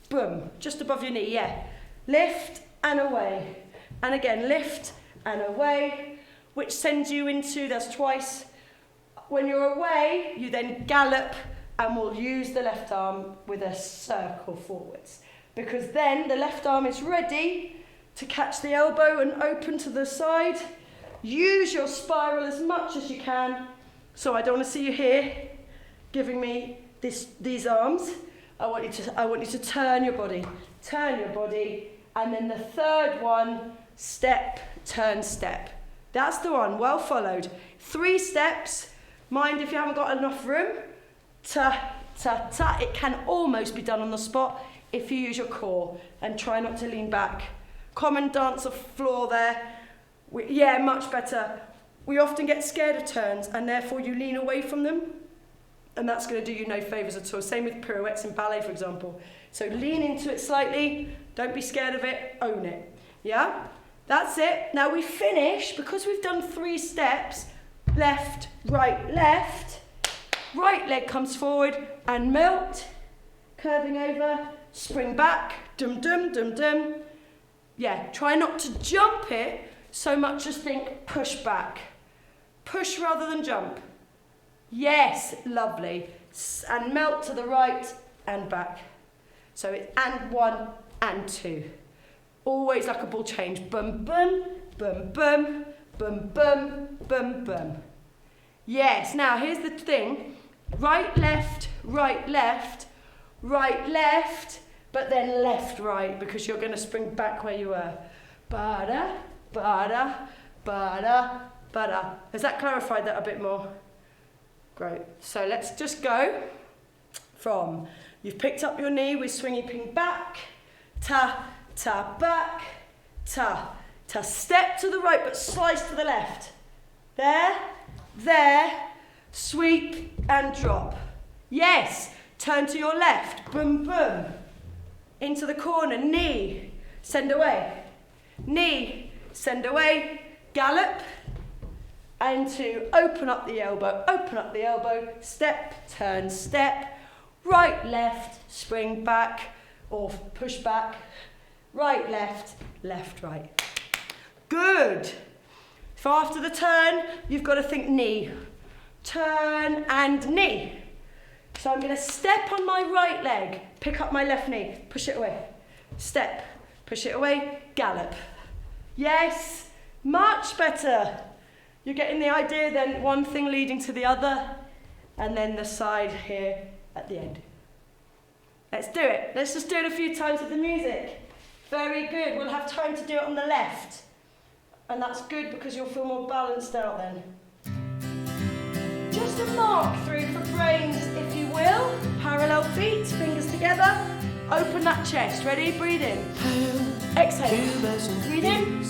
Boom, just above your knee, yeah. Lift and away. And again, lift and away, which sends you into, that's twice. When you're away, you then gallop and we'll use the left arm with a circle forwards. Because then the left arm is ready to catch the elbow and open to the side. Use your spiral as much as you can. So I don't want to see you here giving me these arms. I want you to turn your body, and then the third one, step, turn, step. That's the one, well followed. 3 steps. Mind if you haven't got enough room. Ta, ta, ta. It can almost be done on the spot if you use your core and try not to lean back. Common dancer floor there. Yeah, much better. We often get scared of turns and therefore you lean away from them, and that's going to do you no favours at all. Same with pirouettes in ballet, for example. So lean into it slightly, don't be scared of it, own it. Yeah? That's it. Now we finish, because we've done 3 steps, left, right leg comes forward and melt, curving over, spring back, dum dum dum dum. Yeah, try not to jump it so much as think push back. Push rather than jump. Yes, lovely. And melt to the right and back. So it's and 1 and 2. Always like a ball change. Bum, bum, bum, bum, bum, bum, bum, bum. Yes, now here's the thing. Right, left, right, left, but then left, right, because you're going to spring back where you were. Ba-da, ba-da, ba-da, ba-da. Has that clarified that a bit more? Great. So let's just go from, you've picked up your knee, we're swinging back, ta, ta, back, ta, ta. Step to the right, but slice to the left. There, sweep and drop. Yes, turn to your left, boom, boom. Into the corner, knee, send away. Knee, send away, gallop. And to open up the elbow, step, turn, step, right, left, spring back, or push back, right, left, right. Good. So after the turn, you've got to think knee. Turn and knee. So I'm going to step on my right leg, pick up my left knee, push it away. Step, push it away, gallop. Yes, much better. You're getting the idea then, one thing leading to the other, and then the side here at the end. Let's do it. Let's just do it a few times with the music. Very good. We'll have time to do it on the left. And that's good because you'll feel more balanced out then. Just a mark through for brains, if you will. Parallel feet, fingers together. Open that chest. Ready? Breathe in. Exhale. Breathe in.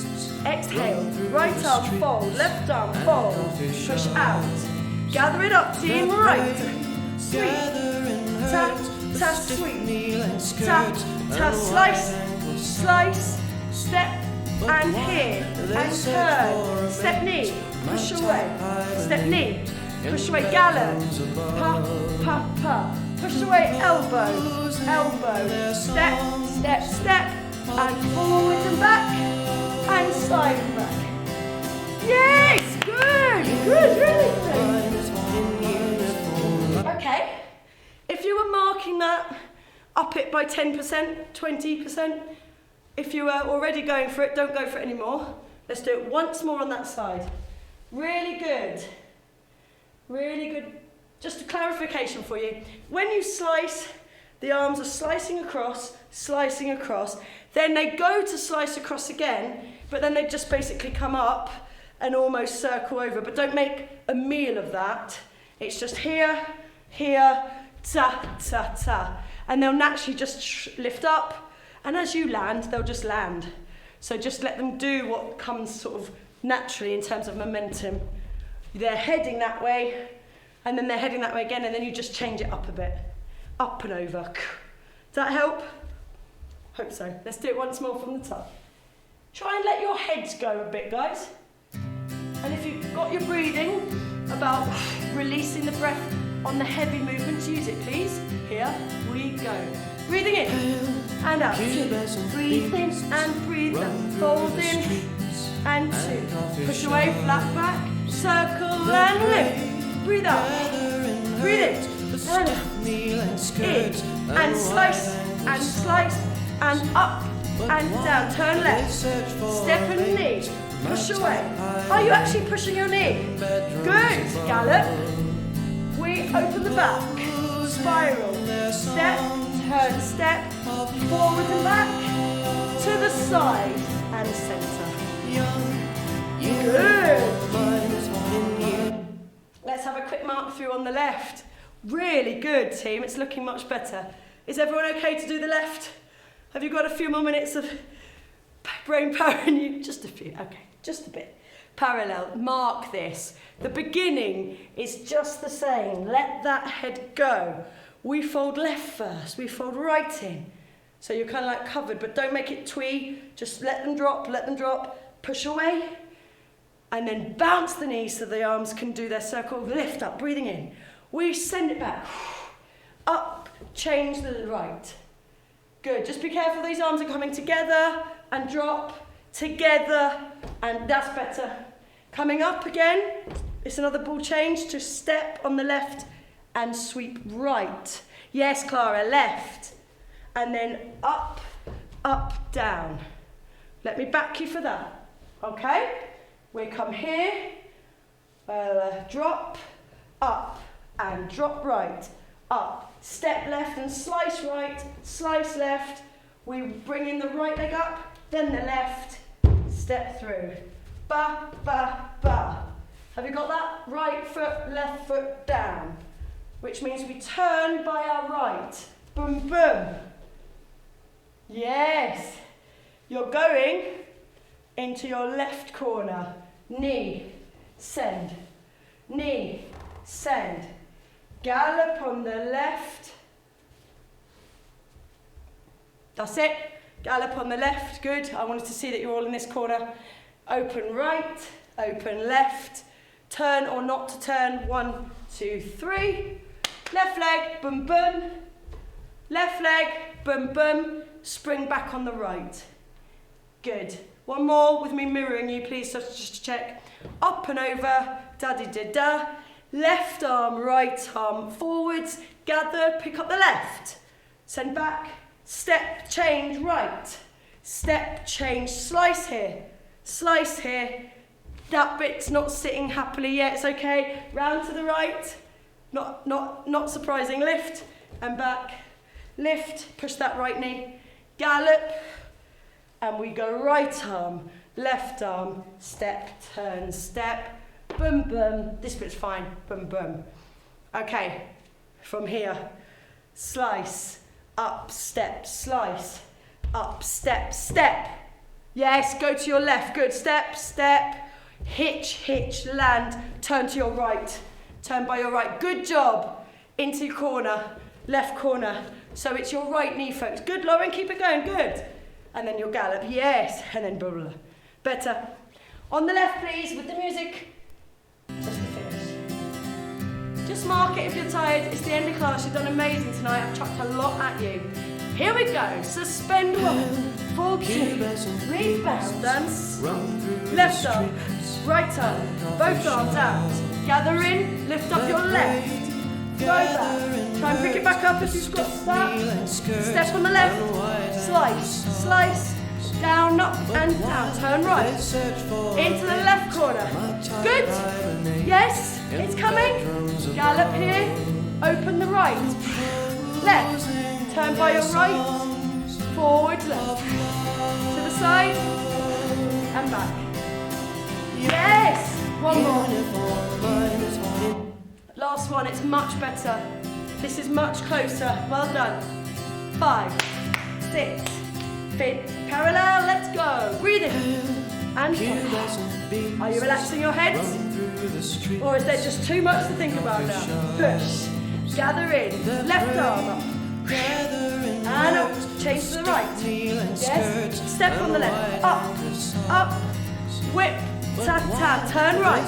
Exhale. Right arm fold. Left arm fold. Push out. Gather it up. Team right. Sweep. Tap. Tap. Sweep. Tap. Tap. Slice. Slice. Step. And here. And turn. Step knee. Push away. Step knee. Push away. Gallop. Pa. Pa. Pa. Push away. Elbow. Elbow. Step. Step. Step. And forwards and back. And side and back. Yes! Good! Good, really good. Okay. If you were marking that, up it by 10%, 20%. If you were already going for it, don't go for it anymore. Let's do it once more on that side. Really good. Really good. Just a clarification for you. When you slice, the arms are slicing across. Then they go to slice across again, but then they just basically come up and almost circle over. But don't make a meal of that. It's just here, here, ta, ta, ta. And they'll naturally just lift up. And as you land, they'll just land. So just let them do what comes sort of naturally in terms of momentum. They're heading that way, and then they're heading that way again, and then you just change it up a bit. Up and over. Does that help? Hope so. Let's do it once more from the top. Try and let your heads go a bit, guys. And if you've got your breathing about releasing the breath on the heavy movements, use it, please. Here we go. Breathing in and out. Breathe in and breathe out. Fold in and two. Push away, flat back. Circle and lift. Breathe out. Breathe in and out. In and slice and up and down. Turn left. Step and knee. Push away. Are you actually pushing your knee? Good. Gallop. We open the back. Spiral. Step. Turn. Step. Forward and back. To the side and centre. Good. Let's have a quick mark through on the left. Really good, team. It's looking much better. Is everyone okay to do the left? Have you got a few more minutes of brain power in you? Just a few. Okay, just a bit. Parallel. Mark this. The beginning is just the same. Let that head go. We fold left first. We fold right in. So you're kind of like covered, but don't make it twee. Just let them drop, let them drop. Push away. And then bounce the knees so the arms can do their circle. Lift up, breathing in. We send it back. Up, change the right. Good, just be careful these arms are coming together and drop, together, and that's better. Coming up again, it's another ball change to step on the left and sweep right. Yes, Clara, left. And then up, up, down. Let me back you for that, okay? We come here, drop, up, and drop right, up. Step left and slice right, slice left. We bring in the right leg up, then the left, step through. Ba, ba, ba. Have you got that? Right foot, left foot down. Which means we turn by our right. Boom, boom. Yes. You're going into your left corner. Knee, send. Knee, send. Gallop on the left. That's it. Gallop on the left. Good. I wanted to see that you're all in this corner. Open right, open left. Turn or not to turn. 1, 2, 3. Left leg, boom, boom. Left leg, boom, boom. Spring back on the right. Good. One more with me mirroring you, please, so just to check. Up and over, da-di-da-da. Left arm, right arm, forwards. Gather, pick up the left. Send back. Step, change, right. Step, change, slice here. Slice here. That bit's not sitting happily yet, it's okay. Round to the right. Not surprising. Lift and back. Lift, push that right knee. Gallop. And we go right arm, left arm, step, turn, step, boom, boom. This bit's fine, boom, boom. Okay, from here, slice, up, step, slice, up, step, step. Yes, go to your left, good, step, step, hitch, hitch, land, turn to your right, turn by your right, good job, into your corner, left corner, so it's your right knee, folks. Good, Lauren, keep it going, good. And then you'll gallop, yes, and then blah, blah. Better. On the left, please, with the music. Just to finish. Just mark it if you're tired. It's the end of class. You've done amazing tonight. I've chucked a lot at you. Here we go. Suspend 1, forward 2, rebound, dance. Left arm, right arm, both arms out. Gather in, lift up your left. Go back. Try and pick it back up if you've got that. Step on the left. Slice, slice. Down, up and down. Turn right. Into the left corner. Good. Yes, it's coming. Gallop here. Open the right. Left. Turn by your right. forward, left. To the side, and back. Yes! One more. Last one, it's much better. This is much closer. Well done. 5, 6, feet parallel, let's go. Breathe in. And follow. Are you relaxing your heads? Or is there just too much to think about now? Push. Gather in. Left arm up. And up. Change to the right. Yes. Step on the left. Up. Up. Whip. Tap, tap. Turn right.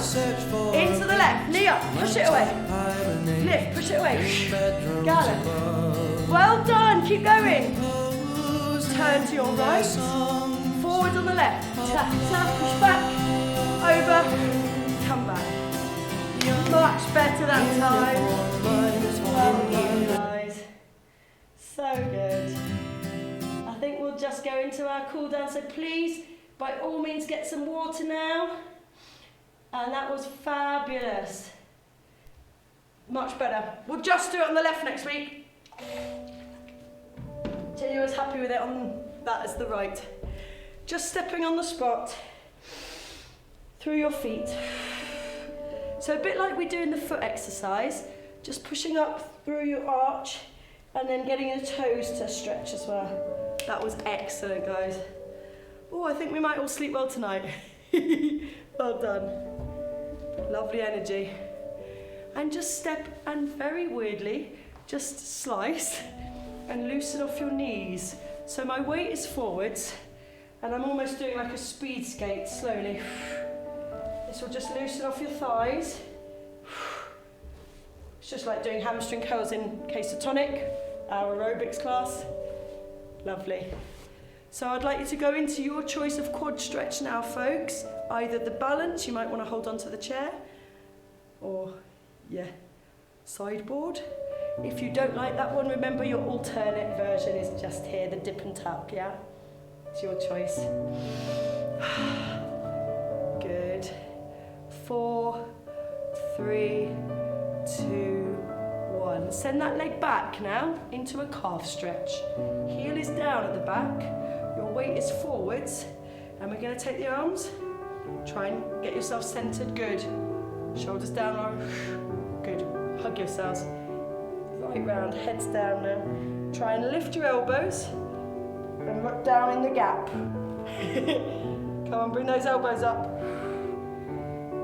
Into the left. Knee up. Push it away. Lift. Push it away. Gallop. Well done. Keep going. Turn to your right. Forward on the left. Tap, tap. Push back. Over. Come back. Much better that time. Well done, guys. So good. I think we'll just go into our cool down. So please, by all means, get some water now. And that was fabulous. Much better. We'll just do it on the left next week. Till you was happy with it on that as the right. Just stepping on the spot. Through your feet. So a bit like we do in the foot exercise, just pushing up through your arch and then getting your toes to stretch as well. That was excellent, guys. Oh, I think we might all sleep well tonight. Well done. Lovely energy. And just step and very weirdly, just slice and loosen off your knees. So my weight is forwards and I'm almost doing like a speed skate slowly. This will just loosen off your thighs. It's just like doing hamstring curls in KaSo tonic, our aerobics class. Lovely. So I'd like you to go into your choice of quad stretch now, folks. Either the balance, you might want to hold onto the chair, or sideboard. If you don't like that one, remember your alternate version is just here, the dip and tuck, yeah? It's your choice. Good. 4, 3, 2, 1. Send that leg back now into a calf stretch. Heel is down at the back. Your weight is forwards. And we're going to take the arms. Try and get yourself centered. Good. Shoulders down low. Good. Hug yourselves. Right round. Heads down now. Try and lift your elbows. And look down in the gap. Come on, bring those elbows up.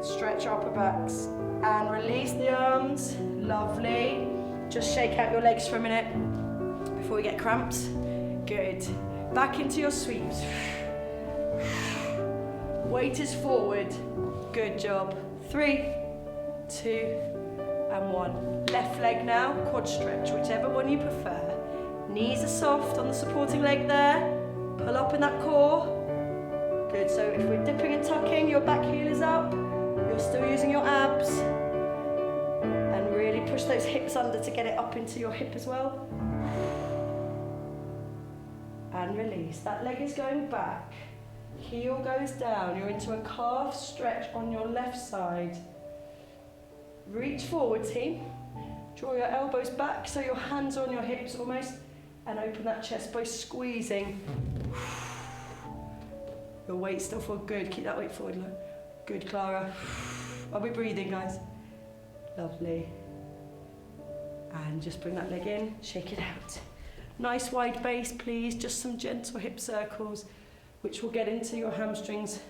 Stretch your upper backs and release the arms. Lovely. Just shake out your legs for a minute before we get cramps. Good. Back into your sweeps. Weight is forward. Good job. 3, 2, and 1. Left leg now, quad stretch, whichever one you prefer. Knees are soft on the supporting leg there. Pull up in that core. Good, so if we're dipping and tucking, your back heel is up. You're still using your abs. And really push those hips under to get it up into your hip as well. And release. That leg is going back. Heel goes down. You're into a calf stretch on your left side. Reach forward, team. Draw your elbows back so your hands are on your hips almost. And open that chest by squeezing. Your weight still feels good. Keep that weight forward. Look. Good, Clara. Are we breathing, guys? Lovely. And just bring that leg in. Shake it out. Nice wide base, please. Just some gentle hip circles, which will get into your hamstrings.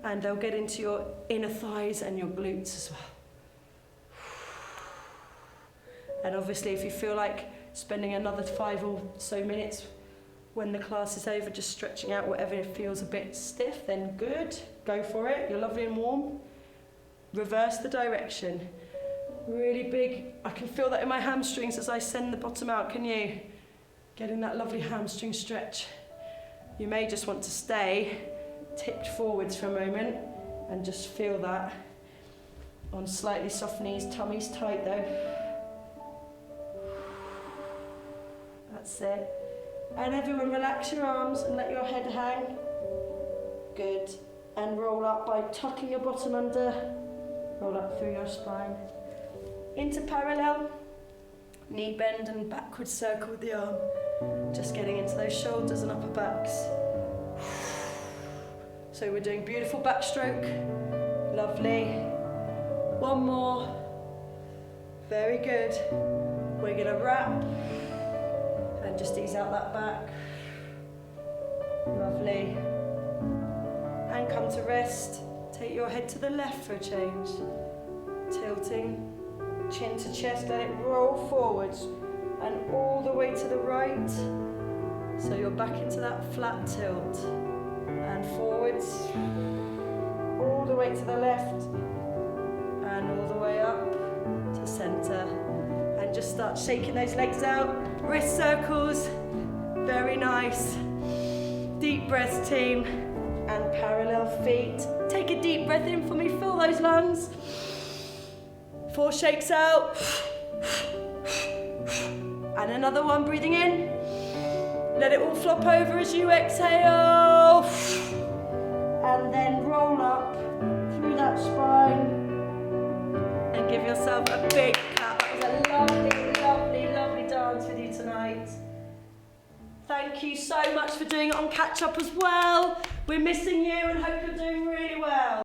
And they'll get into your inner thighs and your glutes as well. And obviously, if you feel like spending another 5 or so minutes when the class is over, just stretching out whatever feels a bit stiff, then good. Go for it. You're lovely and warm. Reverse the direction. Really big. I can feel that in my hamstrings as I send the bottom out. Can you? Getting that lovely hamstring stretch. You may just want to stay tipped forwards for a moment and just feel that on slightly soft knees. Tummy's tight though. That's it. And everyone relax your arms and let your head hang. Good. And roll up by tucking your bottom under. Roll up through your spine. Into parallel. Knee bend and backward circle with the arm. Just getting into those shoulders and upper backs. So we're doing beautiful backstroke. Lovely. One more. Very good. We're gonna wrap and just ease out that back. Lovely. And come to rest. Take your head to the left for a change. Tilting, chin to chest, let it roll forwards and all the way to the right. So you're back into that flat tilt. And forwards, all the way to the left and all the way up to center. And just start shaking those legs out. Wrist circles, very nice. Deep breaths, team, and parallel feet. Take a deep breath in for me, fill those lungs. 4 shakes out. And another one, breathing in. Let it all flop over as you exhale. And then roll up through that spine. And give yourself a big clap. That was a lovely, lovely, lovely dance with you tonight. Thank you so much for doing it on catch up as well. We're missing you and hope you're doing really well.